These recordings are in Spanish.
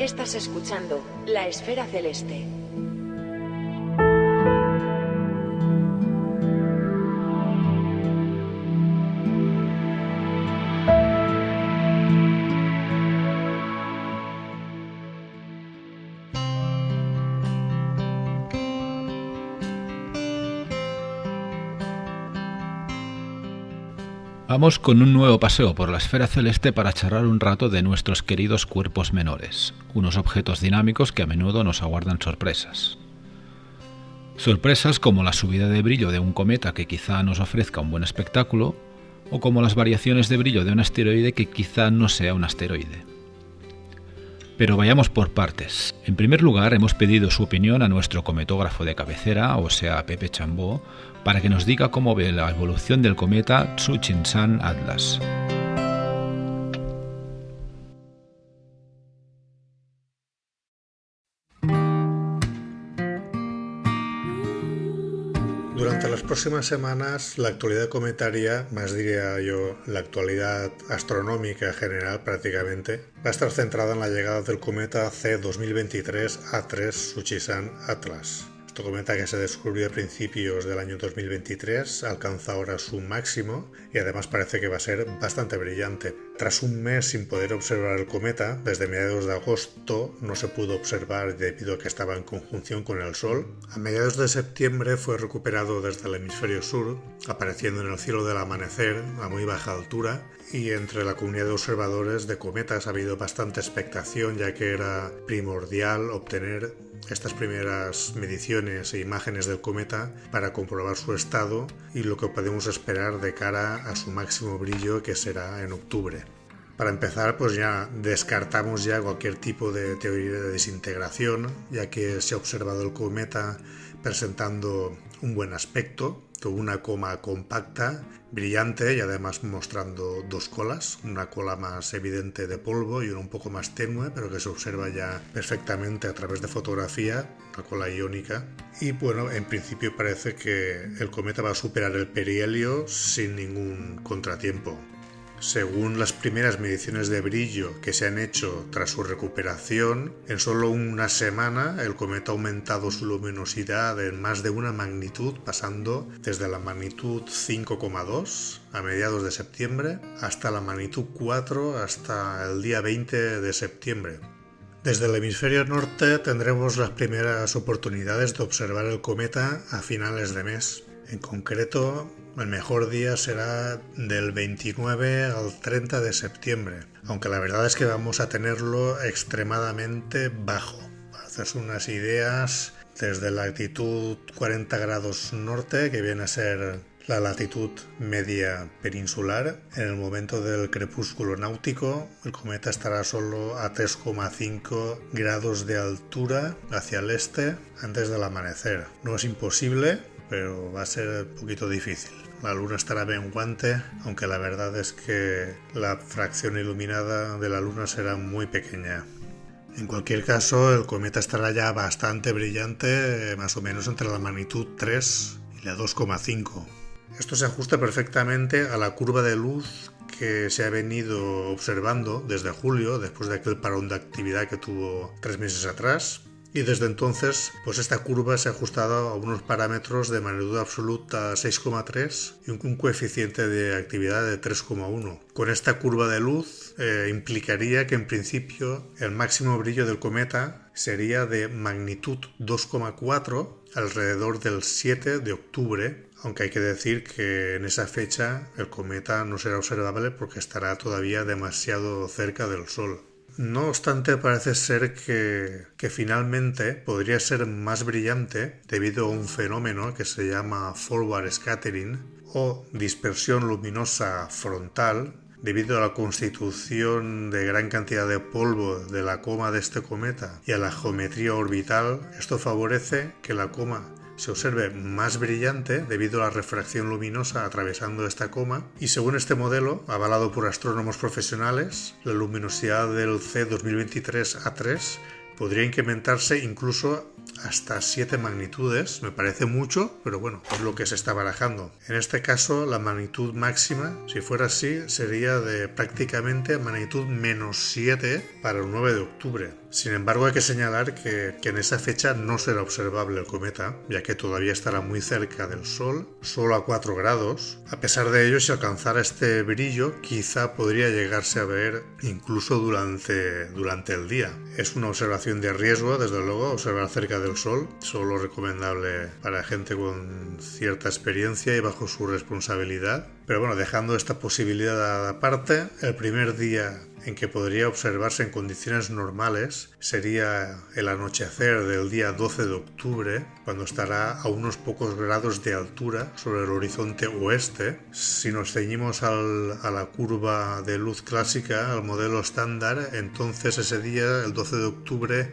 Estás escuchando La Esfera Celeste. Vamos con un nuevo paseo por la esfera celeste para charlar un rato de nuestros queridos cuerpos menores, unos objetos dinámicos que a menudo nos aguardan sorpresas. Sorpresas como la subida de brillo de un cometa que quizá nos ofrezca un buen espectáculo, o como las variaciones de brillo de un asteroide que quizá no sea un asteroide. Pero vayamos por partes. En primer lugar, hemos pedido su opinión a nuestro cometógrafo de cabecera, o sea, Pepe Chambó, para que nos diga cómo ve la evolución del cometa Tsuchinshan Atlas. Durante las próximas semanas, la actualidad cometaria, más diría yo, la actualidad astronómica general prácticamente, va a estar centrada en la llegada del cometa C2023-A3 Tsuchinshan Atlas. Este cometa, que se descubrió a principios del año 2023, alcanza ahora su máximo y además parece que va a ser bastante brillante. Tras un mes sin poder observar el cometa, desde mediados de agosto no se pudo observar debido a que estaba en conjunción con el Sol. A mediados de septiembre fue recuperado desde el hemisferio sur, apareciendo en el cielo del amanecer a muy baja altura, y entre la comunidad de observadores de cometas ha habido bastante expectación, ya que era primordial obtener estas primeras mediciones e imágenes del cometa para comprobar su estado y lo que podemos esperar de cara a su máximo brillo, que será en octubre. Para empezar, pues ya descartamos ya cualquier tipo de teoría de desintegración, ya que se ha observado el cometa presentando un buen aspecto, con una coma compacta, brillante y además mostrando dos colas, una cola más evidente de polvo y una un poco más tenue, pero que se observa ya perfectamente a través de fotografía, una cola iónica. Y bueno, en principio parece que el cometa va a superar el perihelio sin ningún contratiempo. Según las primeras mediciones de brillo que se han hecho tras su recuperación, en solo una semana el cometa ha aumentado su luminosidad en más de una magnitud, pasando desde la magnitud 5,2 a mediados de septiembre hasta la magnitud 4 hasta el día 20 de septiembre. Desde el hemisferio norte tendremos las primeras oportunidades de observar el cometa a finales de mes. En concreto, el mejor día será del 29 al 30 de septiembre, aunque la verdad es que vamos a tenerlo extremadamente bajo. Para hacerse unas ideas, desde la latitud 40 grados norte, que viene a ser la latitud media peninsular, en el momento del crepúsculo náutico, el cometa estará solo a 3,5 grados de altura hacia el este antes del amanecer. No es imposible, pero va a ser un poquito difícil. La luna estará menguante, aunque la verdad es que la fracción iluminada de la luna será muy pequeña. En cualquier caso, el cometa estará ya bastante brillante, más o menos entre la magnitud 3 y la 2,5. Esto se ajusta perfectamente a la curva de luz que se ha venido observando desde julio, después de aquel parón de actividad que tuvo 3 meses atrás. Y desde entonces, pues esta curva se ha ajustado a unos parámetros de magnitud absoluta 6,3 y un coeficiente de actividad de 3,1. Con esta curva de luz implicaría que en principio el máximo brillo del cometa sería de magnitud 2,4 alrededor del 7 de octubre, aunque hay que decir que en esa fecha el cometa no será observable porque estará todavía demasiado cerca del Sol. No obstante, parece ser que finalmente podría ser más brillante debido a un fenómeno que se llama forward scattering o dispersión luminosa frontal, debido a la constitución de gran cantidad de polvo de la coma de este cometa y a la geometría orbital. Esto favorece que la coma se observe más brillante debido a la refracción luminosa atravesando esta coma, y según este modelo, avalado por astrónomos profesionales, la luminosidad del C2023-A3 podría incrementarse incluso hasta 7 magnitudes. Me parece mucho, pero bueno, es lo que se está barajando. En este caso, la magnitud máxima, si fuera así, sería de prácticamente magnitud -7 para el 9 de octubre. Sin embargo, hay que señalar que en esa fecha no será observable el cometa, ya que todavía estará muy cerca del Sol, solo a 4 grados. A pesar de ello, si alcanzara este brillo, quizá podría llegarse a ver incluso durante el día. Es una observación de riesgo, desde luego, observar cerca del Sol, solo recomendable para gente con cierta experiencia y bajo su responsabilidad. Pero bueno, dejando esta posibilidad aparte, el primer día en que podría observarse en condiciones normales sería el anochecer del día 12 de octubre, cuando estará a unos pocos grados de altura sobre el horizonte oeste. Si nos ceñimos a la curva de luz clásica, al modelo estándar, entonces ese día, el 12 de octubre,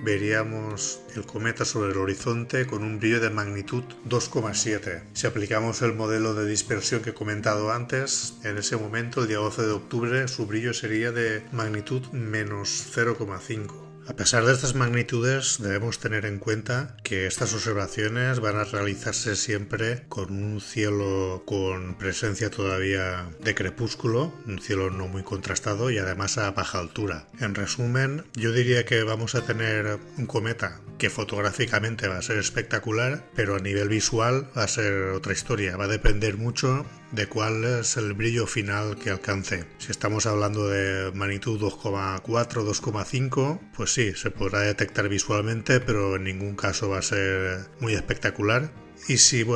veríamos el cometa sobre el horizonte con un brillo de magnitud 2,7. Si aplicamos el modelo de dispersión que he comentado antes, en ese momento, el día 12 de octubre, su brillo sería de magnitud -0,5. A pesar de estas magnitudes, debemos tener en cuenta que estas observaciones van a realizarse siempre con un cielo con presencia todavía de crepúsculo, un cielo no muy contrastado y además a baja altura. En resumen, yo diría que vamos a tener un cometa que fotográficamente va a ser espectacular, pero a nivel visual va a ser otra historia. Va a depender mucho de cuál es el brillo final que alcance. Si estamos hablando de magnitud 2,4, 2,5, pues sí, se podrá detectar visualmente, pero en ningún caso va a ser muy espectacular. Y si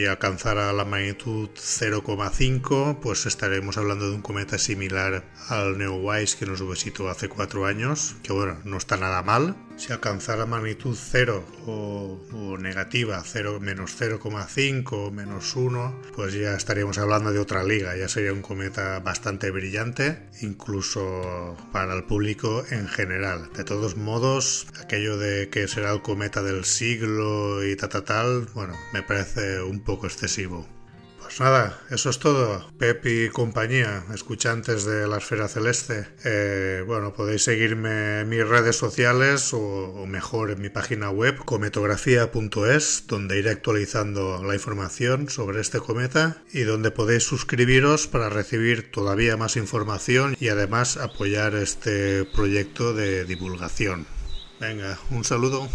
alcanzara la magnitud 0,5, pues estaremos hablando de un cometa similar al Neowise que nos visitó hace 4 años, que bueno, no está nada mal. Si alcanzara magnitud 0 o negativa, 0, menos 0,5 o menos 1, pues ya estaríamos hablando de otra liga, ya sería un cometa bastante brillante, incluso para el público en general. De todos modos, aquello de que será el cometa del siglo y tal, bueno, me parece un poco excesivo. Pues nada, eso es todo. Pep y compañía, escuchantes de la Esfera Celeste. Podéis seguirme en mis redes sociales o mejor en mi página web cometografía.es, donde iré actualizando la información sobre este cometa y donde podéis suscribiros para recibir todavía más información y además apoyar este proyecto de divulgación. Venga, un saludo.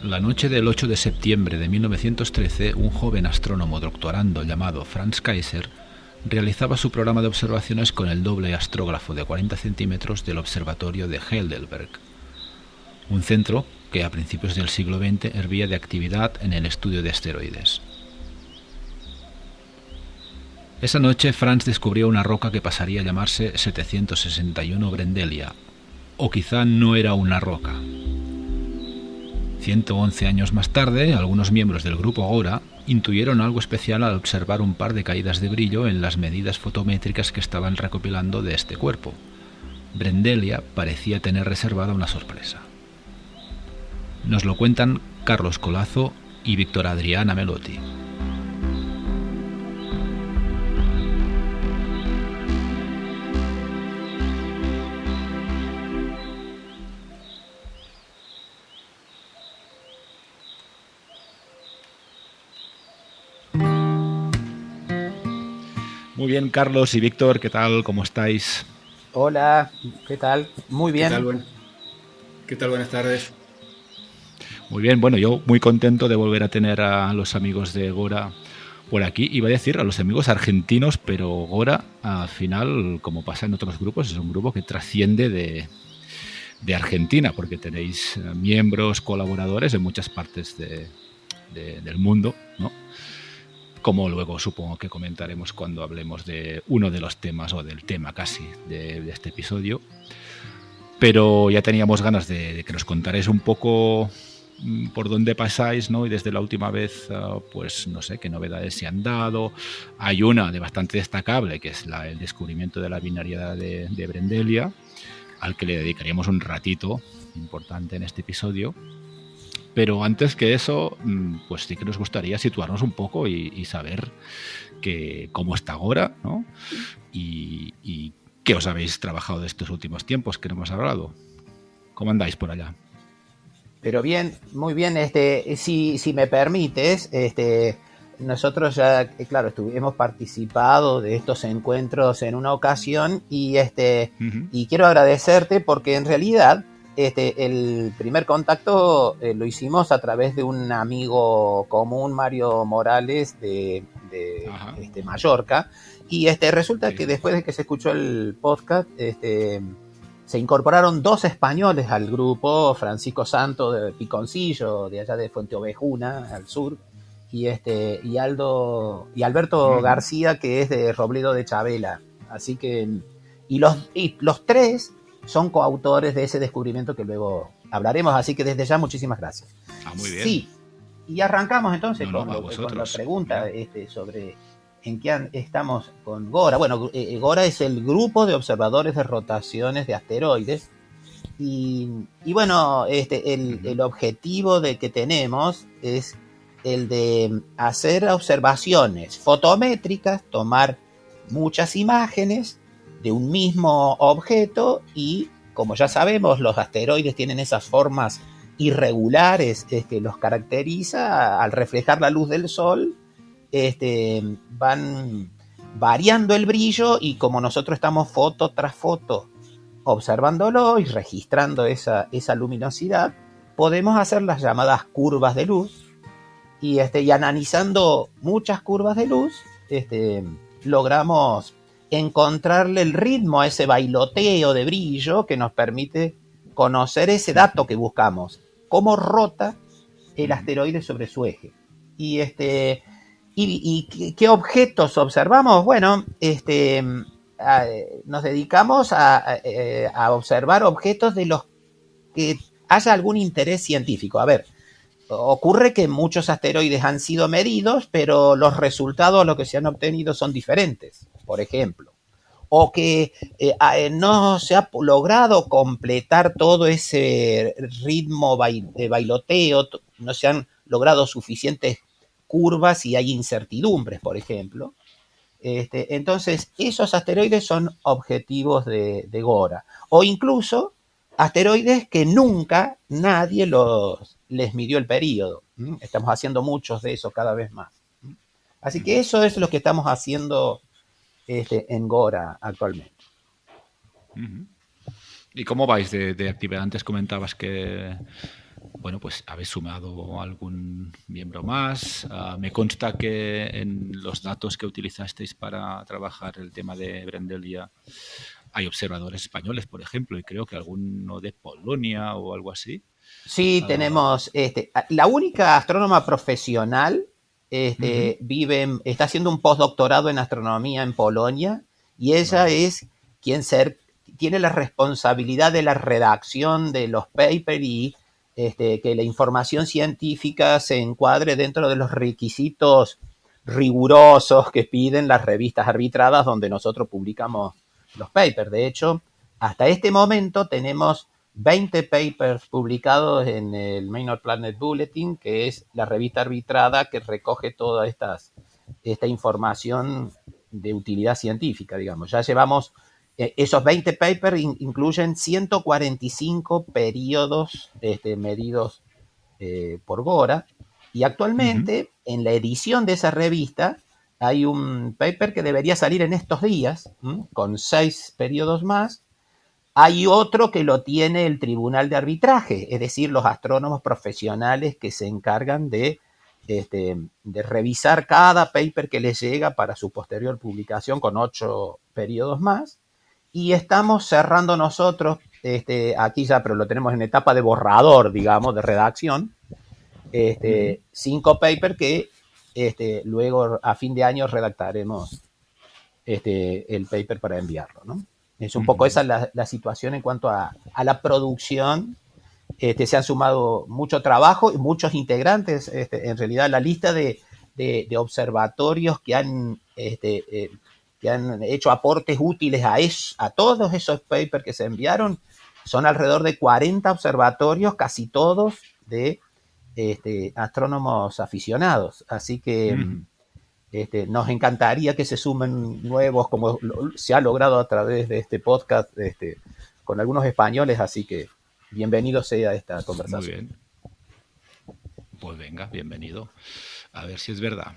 La noche del 8 de septiembre de 1913, un joven astrónomo doctorando llamado Franz Kaiser realizaba su programa de observaciones con el doble astrógrafo de 40 centímetros del observatorio de Heidelberg, un centro que a principios del siglo XX hervía de actividad en el estudio de asteroides. Esa noche Franz descubrió una roca que pasaría a llamarse 761 Brendelia, o quizá no era una roca. 111 años más tarde, algunos miembros del grupo Gora intuyeron algo especial al observar un par de caídas de brillo en las medidas fotométricas que estaban recopilando de este cuerpo. Brendelia parecía tener reservada una sorpresa. Nos lo cuentan Carlos Colazo y Víctor Adrián Amelotti. Muy bien, Carlos y Víctor, ¿qué tal? ¿Cómo estáis? Hola, ¿qué tal? Muy bien. ¿Qué tal? Buenas tardes. Muy bien, bueno, yo muy contento de volver a tener a los amigos de Gora por aquí. Iba a decir a los amigos argentinos, pero Gora, al final, como pasa en otros grupos, es un grupo que trasciende de Argentina, porque tenéis miembros, colaboradores en muchas partes del mundo, ¿no? Como luego supongo que comentaremos cuando hablemos de uno de los temas, o del tema casi, de este episodio. Pero ya teníamos ganas de que nos contarais un poco por dónde pasáis, ¿no? Y desde la última vez, pues no sé qué novedades se han dado. Hay una de bastante destacable, que es el descubrimiento de la binariedad de Brendelia, al que le dedicaríamos un ratito importante en este episodio. Pero antes que eso, pues sí que nos gustaría situarnos un poco y saber cómo está Gora, ¿no? Y qué os habéis trabajado de estos últimos tiempos que no hemos hablado. ¿Cómo andáis por allá? Pero bien, muy bien, si me permites, nosotros ya, claro, hemos participado de estos encuentros en una ocasión y quiero agradecerte porque en realidad el primer contacto lo hicimos a través de un amigo común, Mario Morales, de Mallorca, y resulta que después de que se escuchó el podcast, se incorporaron 2 españoles al grupo, Francisco Santo de Piconcillo, de allá de Fuenteovejuna, al sur, y Alberto García, que es de Robledo de Chabela. Así que, y los 3 son coautores de ese descubrimiento que luego hablaremos, así que desde ya muchísimas gracias. Muy bien. Sí, y arrancamos entonces con la pregunta sobre en qué estamos con Gora. Bueno, Gora es el grupo de observadores de rotaciones de asteroides y bueno, el objetivo que tenemos es el de hacer observaciones fotométricas, tomar muchas imágenes de un mismo objeto y, como ya sabemos, los asteroides tienen esas formas irregulares que los caracteriza al reflejar la luz del Sol. Van variando el brillo y como nosotros estamos foto tras foto observándolo y registrando esa luminosidad, podemos hacer las llamadas curvas de luz y analizando muchas curvas de luz logramos encontrarle el ritmo a ese bailoteo de brillo que nos permite conocer ese dato que buscamos, cómo rota el asteroide sobre su eje. ¿Y qué objetos observamos? Bueno, nos dedicamos a observar objetos de los que haya algún interés científico. A ver, ocurre que muchos asteroides han sido medidos, pero los resultados, lo que se han obtenido, son diferentes, por ejemplo. O que no se ha logrado completar todo ese ritmo de bailoteo, no se han logrado suficientes curvas y hay incertidumbres, por ejemplo. Entonces, esos asteroides son objetivos de Gora. O incluso asteroides que nunca nadie les midió el período. Estamos haciendo muchos de esos cada vez más. Así que eso es lo que estamos haciendo en Gora actualmente. ¿Y cómo vais de actividad? Antes comentabas que bueno, pues habéis sumado algún miembro más. Me consta que en los datos que utilizasteis para trabajar el tema de Brendelia hay observadores españoles, por ejemplo, y creo que alguno de Polonia o algo así. Sí, tenemos la única astrónoma profesional está haciendo un postdoctorado en astronomía en Polonia y ella es quien tiene la responsabilidad de la redacción de los papers y que la información científica se encuadre dentro de los requisitos rigurosos que piden las revistas arbitradas donde nosotros publicamos los papers. De hecho, hasta este momento tenemos 20 papers publicados en el Minor Planet Bulletin, que es la revista arbitrada que recoge toda esta información de utilidad científica, digamos. Ya llevamos, esos 20 papers incluyen 145 periodos medidos por Gora, y actualmente en la edición de esa revista hay un paper que debería salir en estos días, con 6 periodos más. Hay otro que lo tiene el Tribunal de Arbitraje, es decir, los astrónomos profesionales que se encargan de revisar cada paper que les llega para su posterior publicación con 8 periodos más. Y estamos cerrando nosotros, aquí ya, pero lo tenemos en etapa de borrador, digamos, de redacción, 5 papers que luego a fin de año redactaremos el paper para enviarlo, ¿no? Es un poco esa la situación en cuanto a la producción. Se han sumado mucho trabajo y muchos integrantes. En realidad, la lista de observatorios que han hecho aportes útiles a todos esos papers que se enviaron son alrededor de 40 observatorios, casi todos de astrónomos aficionados. Así que Ujú. nos encantaría que se sumen nuevos, como se ha logrado a través de este podcast con algunos españoles. Así que bienvenido sea esta Muy conversación. bien. Pues venga, bienvenido. A ver si es verdad.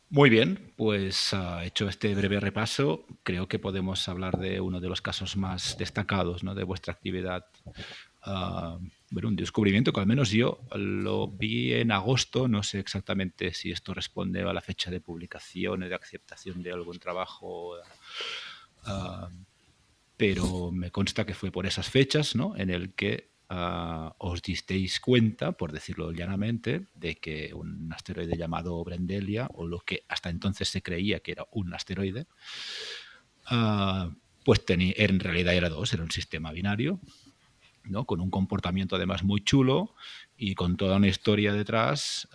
Muy bien, pues hecho este breve repaso, creo que podemos hablar de uno de los casos más destacados, ¿no?, de vuestra actividad. Ah, bueno, un descubrimiento que al menos yo lo vi en agosto, no sé exactamente si esto responde a la fecha de publicación o de aceptación de algún trabajo, ah, pero me consta que fue por esas fechas, ¿no?, en el que os disteis cuenta, por decirlo llanamente, de que un asteroide llamado Brendelia, o lo que hasta entonces se creía que era un asteroide, pues en realidad era dos, era un sistema binario, ¿no?, con un comportamiento además muy chulo y con toda una historia detrás,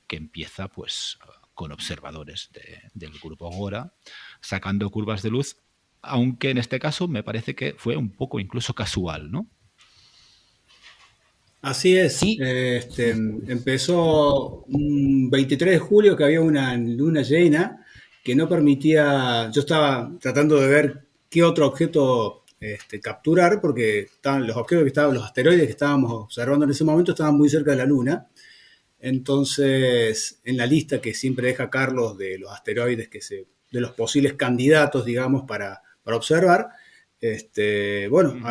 que empieza pues con observadores del grupo Gora sacando curvas de luz, aunque en este caso me parece que fue un poco incluso casual, ¿no? Así es. Sí, Empezó un 23 de julio que había una luna llena que no permitía. Yo estaba tratando de ver qué otro objeto capturar, porque estaban los objetos que estaban, los asteroides que estábamos observando en ese momento estaban muy cerca de la luna. Entonces, en la lista que siempre deja Carlos de los asteroides de los posibles candidatos, digamos, para observar, bueno, Ujú.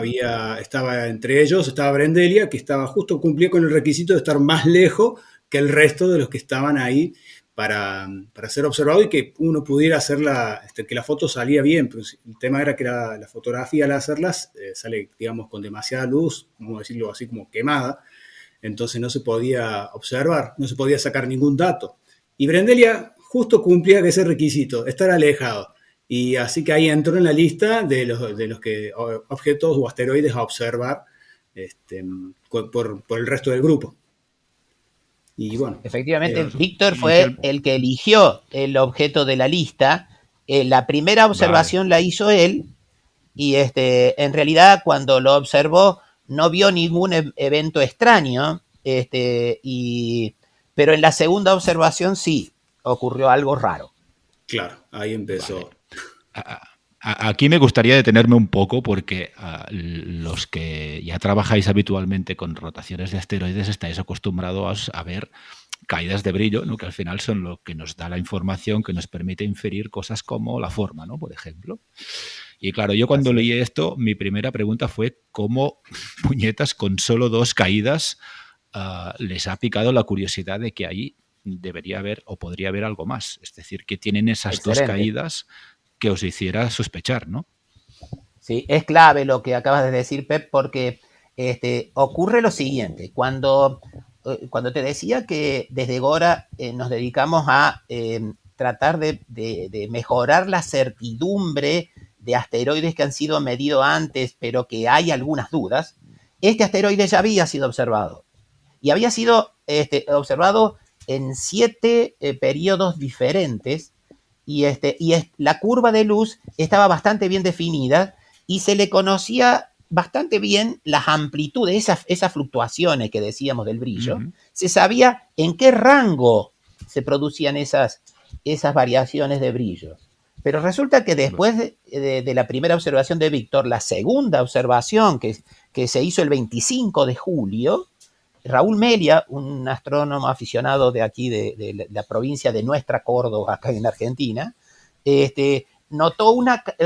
estaba entre ellos, estaba Brendelia, que cumplía con el requisito de estar más lejos que el resto de los que estaban ahí para ser observado y que uno pudiera que la foto salía bien. Pero el tema era que la fotografía al hacerlas sale, digamos, con demasiada luz, vamos a decirlo así, como quemada. Entonces no se podía observar, no se podía sacar ningún dato. Y Brendelia justo cumplía ese requisito, estar alejado. Y así que ahí entró en la lista de los objetos o asteroides a observar este, por el resto del grupo. Y bueno, efectivamente, Claro, Víctor fue inicial. el que eligió el objeto de la lista. La primera Vale. observación la hizo él y en realidad cuando lo observó no vio ningún evento extraño, pero en la segunda observación sí ocurrió algo raro. claro, ahí Vale. empezó. Aquí me gustaría detenerme un poco porque los que ya trabajáis habitualmente con rotaciones de asteroides estáis acostumbrados a ver caídas de brillo, ¿no?, que al final son lo que nos da la información que nos permite inferir cosas como la forma, ¿no?, por ejemplo. Y claro, yo cuando Así es. leí esto, mi primera pregunta fue cómo puñetas con solo dos caídas les ha picado la curiosidad de que ahí debería haber o podría haber algo más. Es decir, que tienen esas dos Excelente. caídas que os hiciera sospechar, ¿no? Sí, es clave lo que acabas de decir, Pep, porque ocurre lo siguiente. Cuando te decía que desde Gora nos dedicamos a tratar de mejorar la certidumbre de asteroides que han sido medidos antes, pero que hay algunas dudas, este asteroide ya había sido observado. Y había sido observado en 7 periodos diferentes la curva de luz estaba bastante bien definida y se le conocía bastante bien las amplitudes, esas fluctuaciones que decíamos del brillo, Ujú. se sabía en qué rango se producían esas variaciones de brillo. Pero resulta que después de la primera observación de Víctor, la segunda observación que se hizo el 25 de julio, Raúl Melia, un astrónomo aficionado de aquí, de la provincia de Nuestra Córdoba, acá en Argentina, notó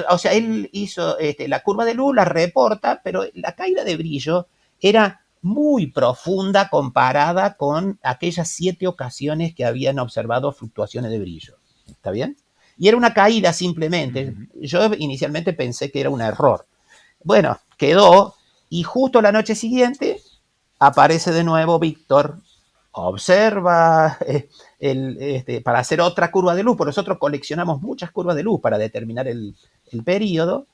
o sea, él hizo la curva de luz, la reporta, pero la caída de brillo era muy profunda comparada con aquellas 7 ocasiones que habían observado fluctuaciones de brillo. ¿Está bien? Y era una caída simplemente. Ujú. Yo inicialmente pensé que era un error. Bueno, quedó y justo la noche siguiente aparece de nuevo Víctor, observa para hacer otra curva de luz, porque nosotros coleccionamos muchas curvas de luz para determinar el periodo,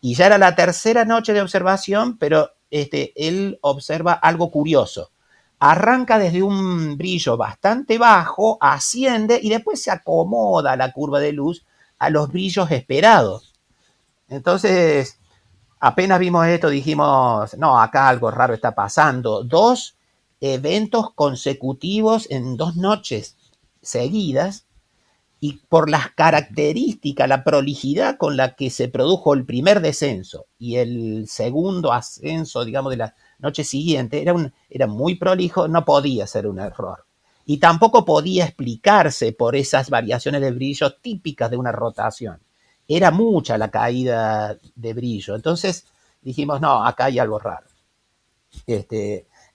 y ya era la tercera noche de observación, pero él observa algo curioso. Arranca desde un brillo bastante bajo, asciende y después se acomoda la curva de luz a los brillos esperados. Entonces, apenas vimos esto, dijimos, no, acá algo raro está pasando. Dos, eventos consecutivos en 2 noches seguidas, y por las características, la prolijidad con la que se produjo el primer descenso y el segundo ascenso, digamos, de la noche siguiente, era muy prolijo, no podía ser un error. Y tampoco podía explicarse por esas variaciones de brillo típicas de una rotación. Era mucha la caída de brillo. Entonces dijimos, no, acá hay algo raro.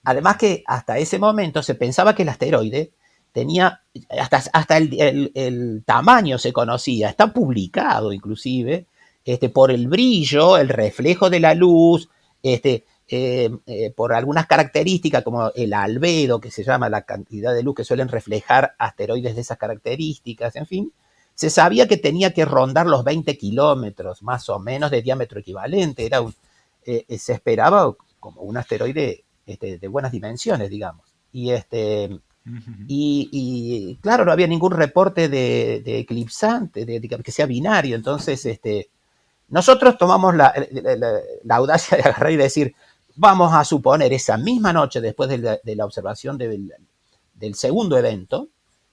Además que hasta ese momento se pensaba que el asteroide tenía, hasta el tamaño se conocía, está publicado inclusive, por el brillo, el reflejo de la luz, por algunas características como el albedo, que se llama la cantidad de luz que suelen reflejar asteroides de esas características, en fin, se sabía que tenía que rondar los 20 kilómetros más o menos de diámetro equivalente, se esperaba como un asteroide de buenas dimensiones, digamos. Y claro, no había ningún reporte de eclipsante, de que sea binario. Entonces, nosotros tomamos la audacia de agarrar y decir, vamos a suponer esa misma noche, después de la observación del segundo evento,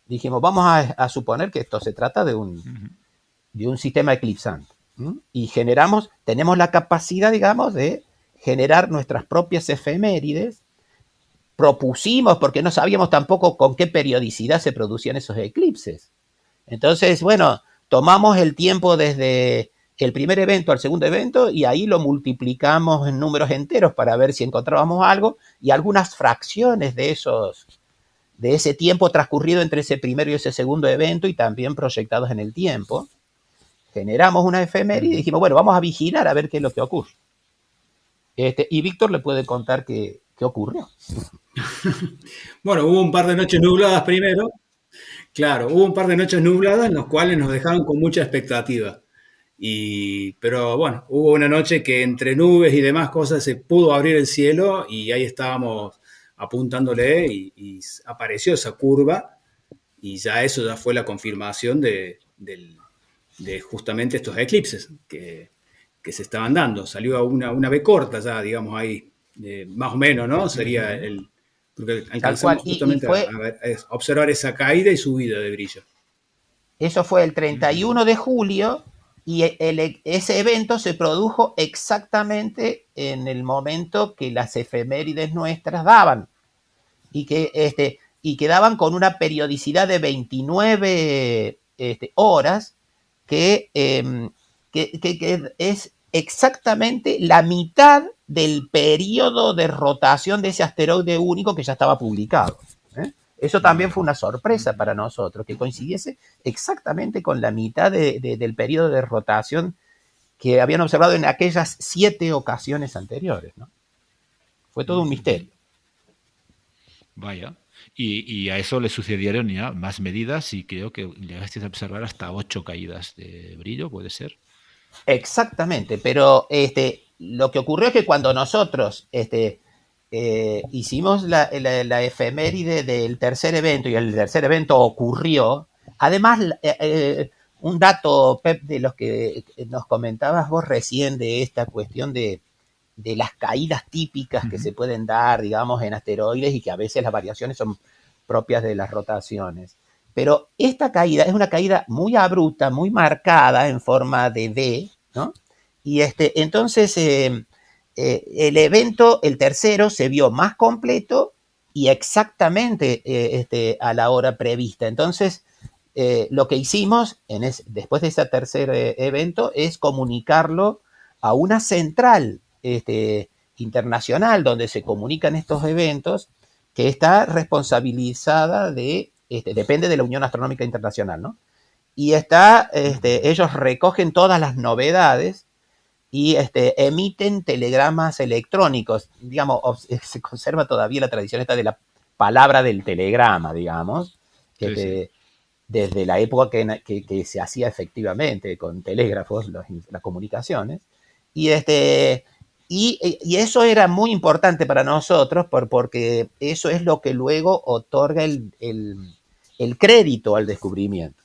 dijimos, vamos a suponer que esto se trata de un sistema eclipsante. Y tenemos la capacidad, digamos, de generar nuestras propias efemérides. Propusimos, porque no sabíamos tampoco con qué periodicidad se producían esos eclipses. Entonces, bueno, tomamos el tiempo desde el primer evento al segundo evento y ahí lo multiplicamos en números enteros para ver si encontrábamos algo, y algunas fracciones de ese tiempo transcurrido entre ese primero y ese segundo evento y también proyectados en el tiempo. Generamos una efeméride y dijimos, bueno, vamos a vigilar a ver qué es lo que ocurre. Y Víctor le puede contar qué ocurrió. Bueno, hubo un par de noches nubladas primero. Claro, hubo un par de noches nubladas en las cuales nos dejaron con mucha expectativa. Pero bueno, hubo una noche que entre nubes y demás cosas se pudo abrir el cielo y ahí estábamos apuntándole y apareció esa curva y eso ya fue la confirmación de justamente estos eclipses que se estaban dando. Salió una B corta ya, digamos, ahí, más o menos, ¿no? Sería porque alcanzamos justamente a observar esa caída y subida de brillo. Eso fue el 31 de julio y ese evento se produjo exactamente en el momento que las efemérides nuestras daban y que daban con una periodicidad de 29 horas que es exactamente la mitad del periodo de rotación de ese asteroide único que ya estaba publicado. Eso también fue una sorpresa para nosotros, que coincidiese exactamente con la mitad del periodo de rotación que habían observado en aquellas 7 ocasiones anteriores, ¿no? Fue todo un misterio. Vaya. Y a eso le sucedieron ya más medidas y creo que llegasteis a observar hasta 8 caídas de brillo, ¿puede ser? Exactamente, pero lo que ocurrió es que cuando nosotros hicimos la efeméride del tercer evento y el tercer evento ocurrió, además un dato, Pep, de los que nos comentabas vos recién de esta cuestión de las caídas típicas que se pueden dar, digamos, en asteroides y que a veces las variaciones son propias de las rotaciones. Pero esta caída es una caída muy abrupta, muy marcada en forma de V, ¿no? Y entonces el evento, el tercero, se vio más completo y exactamente a la hora prevista. Entonces, lo que hicimos después de ese tercer evento es comunicarlo a una central internacional donde se comunican estos eventos, que está responsabilizada depende de la Unión Astronómica Internacional, ¿no? Y ellos recogen todas las novedades y emiten telegramas electrónicos. Digamos, se conserva todavía la tradición esta de la palabra del telegrama, digamos, sí. Desde la época que se hacía efectivamente con telégrafos, las comunicaciones. Y eso era muy importante para nosotros porque eso es lo que luego otorga el crédito al descubrimiento.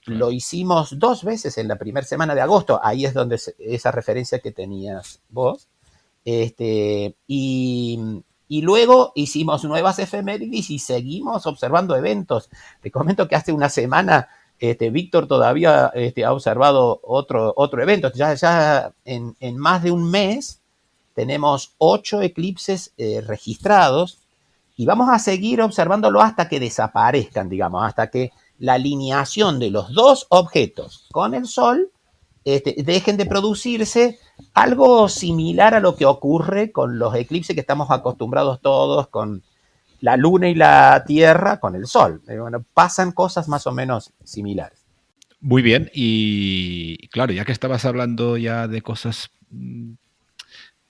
Lo hicimos 2 veces en la primera semana de agosto, ahí es donde esa referencia que tenías vos, y Y luego hicimos nuevas efemérides y seguimos observando eventos. Te comento que hace una semana Víctor todavía ha observado otro evento. Ya en más de un mes tenemos 8 eclipses registrados y vamos a seguir observándolo hasta que desaparezcan, digamos, hasta que la alineación de los dos objetos con el Sol dejen de producirse, algo similar a lo que ocurre con los eclipses que estamos acostumbrados todos con la Luna y la Tierra con el Sol. Bueno, pasan cosas más o menos similares. Muy bien, y claro, ya que estabas hablando ya de cosas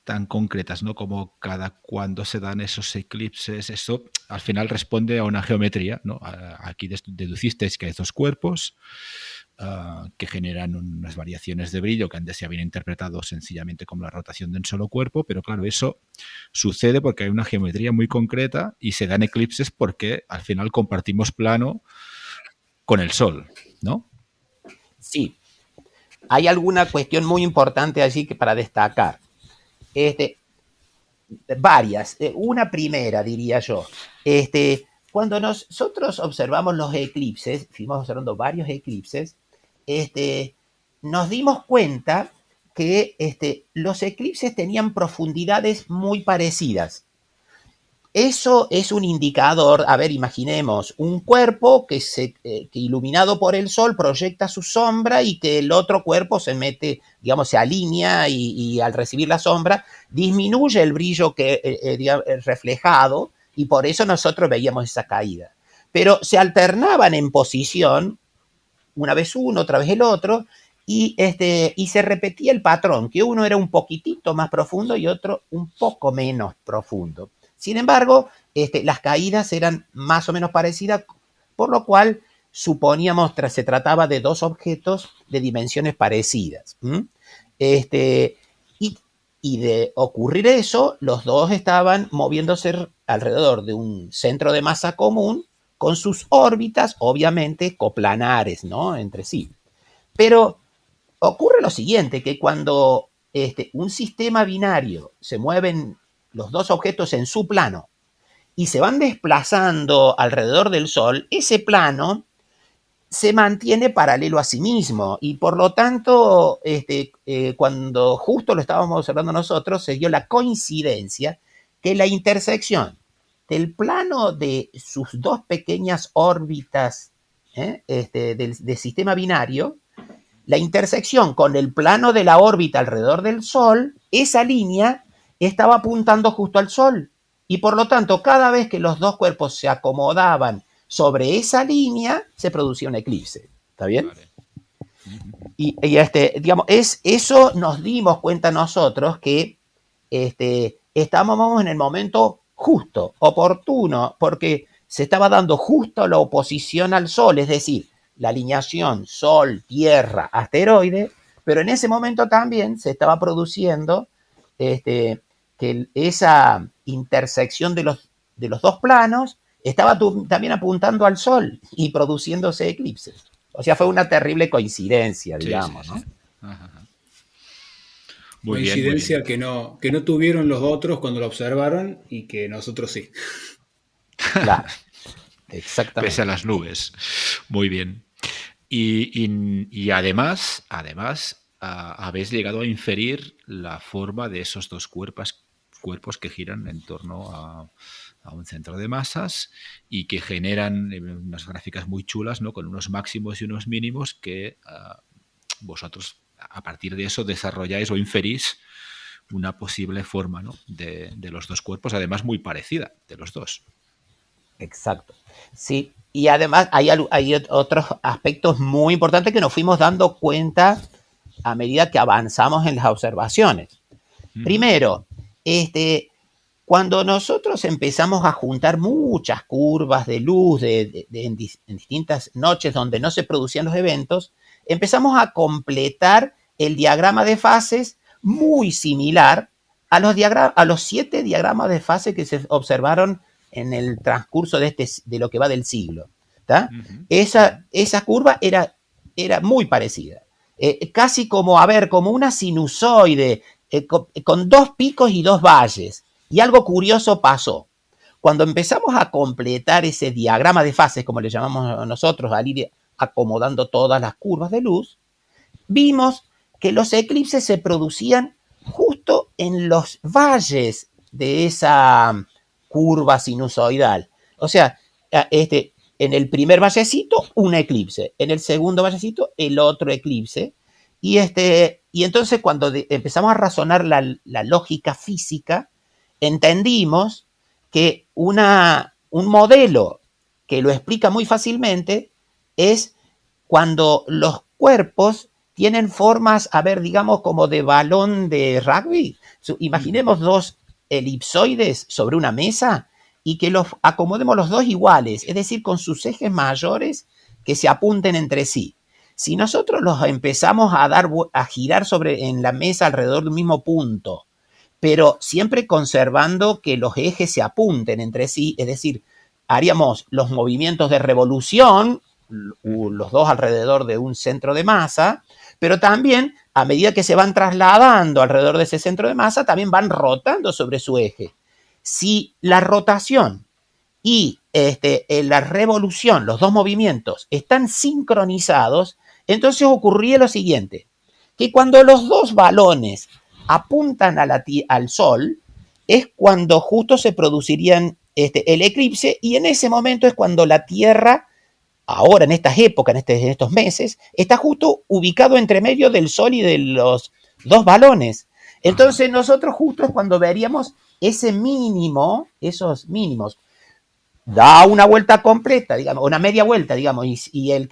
tan concretas, ¿no? Como cada cuándo se dan esos eclipses, eso al final responde a una geometría, ¿no? Aquí deducisteis que hay dos cuerpos que generan unas variaciones de brillo que antes se habían interpretado sencillamente como la rotación de un solo cuerpo, pero claro, eso sucede porque hay una geometría muy concreta y se dan eclipses porque al final compartimos plano con el Sol, ¿no? Sí, hay alguna cuestión muy importante allí que para destacar. Varias. Una primera, diría yo. Cuando nosotros observamos los eclipses, fuimos observando varios eclipses, nos dimos cuenta que los eclipses tenían profundidades muy parecidas. Eso es un indicador, a ver, imaginemos, un cuerpo que iluminado por el Sol proyecta su sombra y que el otro cuerpo se mete, digamos, se alinea y al recibir la sombra disminuye el brillo reflejado y por eso nosotros veíamos esa caída. Pero se alternaban en posición, una vez uno, otra vez el otro, y se repetía el patrón, que uno era un poquitito más profundo y otro un poco menos profundo. Sin embargo, las caídas eran más o menos parecidas, por lo cual suponíamos que se trataba de dos objetos de dimensiones parecidas. Y de ocurrir eso, los dos estaban moviéndose alrededor de un centro de masa común con sus órbitas, obviamente, coplanares, ¿no? Entre sí. Pero ocurre lo siguiente, que cuando un sistema binario se mueven los dos objetos en su plano y se van desplazando alrededor del Sol, ese plano se mantiene paralelo a sí mismo y por lo tanto cuando justo lo estábamos observando nosotros se dio la coincidencia que la intersección del plano de sus dos pequeñas órbitas del sistema binario, la intersección con el plano de la órbita alrededor del Sol, esa línea estaba apuntando justo al Sol. Y por lo tanto, cada vez que los dos cuerpos se acomodaban sobre esa línea, se producía un eclipse. ¿Está bien? Vale. Y digamos, eso nos dimos cuenta nosotros que estábamos en el momento justo, oportuno, porque se estaba dando justo la oposición al Sol, es decir, la alineación Sol, Tierra, asteroide, pero en ese momento también se estaba produciendo que esa intersección de los dos planos estaba también apuntando al Sol y produciéndose eclipses. O sea, fue una terrible coincidencia, digamos, sí, sí, sí. ¿No? Ajá. Muy coincidencia bien, muy bien. Que no tuvieron los otros cuando lo observaron y que nosotros sí. Claro, exactamente. Pese a las nubes. Muy bien. Y además, habéis llegado a inferir la forma de esos dos cuerpos que giran en torno a un centro de masas y que generan unas gráficas muy chulas, ¿no? Con unos máximos y unos mínimos que vosotros a partir de eso desarrolláis o inferís una posible forma, ¿no? de los dos cuerpos, además muy parecida de los dos. Exacto. Sí, y además hay otros aspectos muy importantes que nos fuimos dando cuenta a medida que avanzamos en las observaciones. Primero, cuando nosotros empezamos a juntar muchas curvas de luz en distintas noches donde no se producían los eventos, empezamos a completar el diagrama de fases muy similar a los 7 diagramas de fase que se observaron en el transcurso de lo que va del siglo. Uh-huh. Esa curva era muy parecida. Casi como una sinusoide, con dos picos y dos valles. Y algo curioso pasó. Cuando empezamos a completar ese diagrama de fases, como le llamamos nosotros, al ir acomodando todas las curvas de luz, vimos que los eclipses se producían justo en los valles de esa curva sinusoidal. O sea, en el primer vallecito, un eclipse. En el segundo vallecito, el otro eclipse. Y entonces cuando empezamos a razonar la lógica física, entendimos que un modelo que lo explica muy fácilmente es cuando los cuerpos tienen formas, a ver, digamos, como de balón de rugby. Imaginemos dos elipsoides sobre una mesa y que los acomodemos los dos iguales, es decir, con sus ejes mayores que se apunten entre sí. Si nosotros los empezamos a girar en la mesa alrededor de un mismo punto, pero siempre conservando que los ejes se apunten entre sí, es decir, haríamos los movimientos de revolución, los dos alrededor de un centro de masa, pero también a medida que se van trasladando alrededor de ese centro de masa, también van rotando sobre su eje. Si la rotación y la revolución, los dos movimientos, están sincronizados, entonces ocurría lo siguiente, que cuando los dos balones apuntan al Sol, es cuando justo se producirían el eclipse, y en ese momento es cuando la Tierra, ahora en estas épocas, en estos meses, está justo ubicado entre medio del Sol y de los dos balones. Entonces nosotros justo es cuando veríamos esos mínimos, da una vuelta completa, digamos, una media vuelta, digamos, y el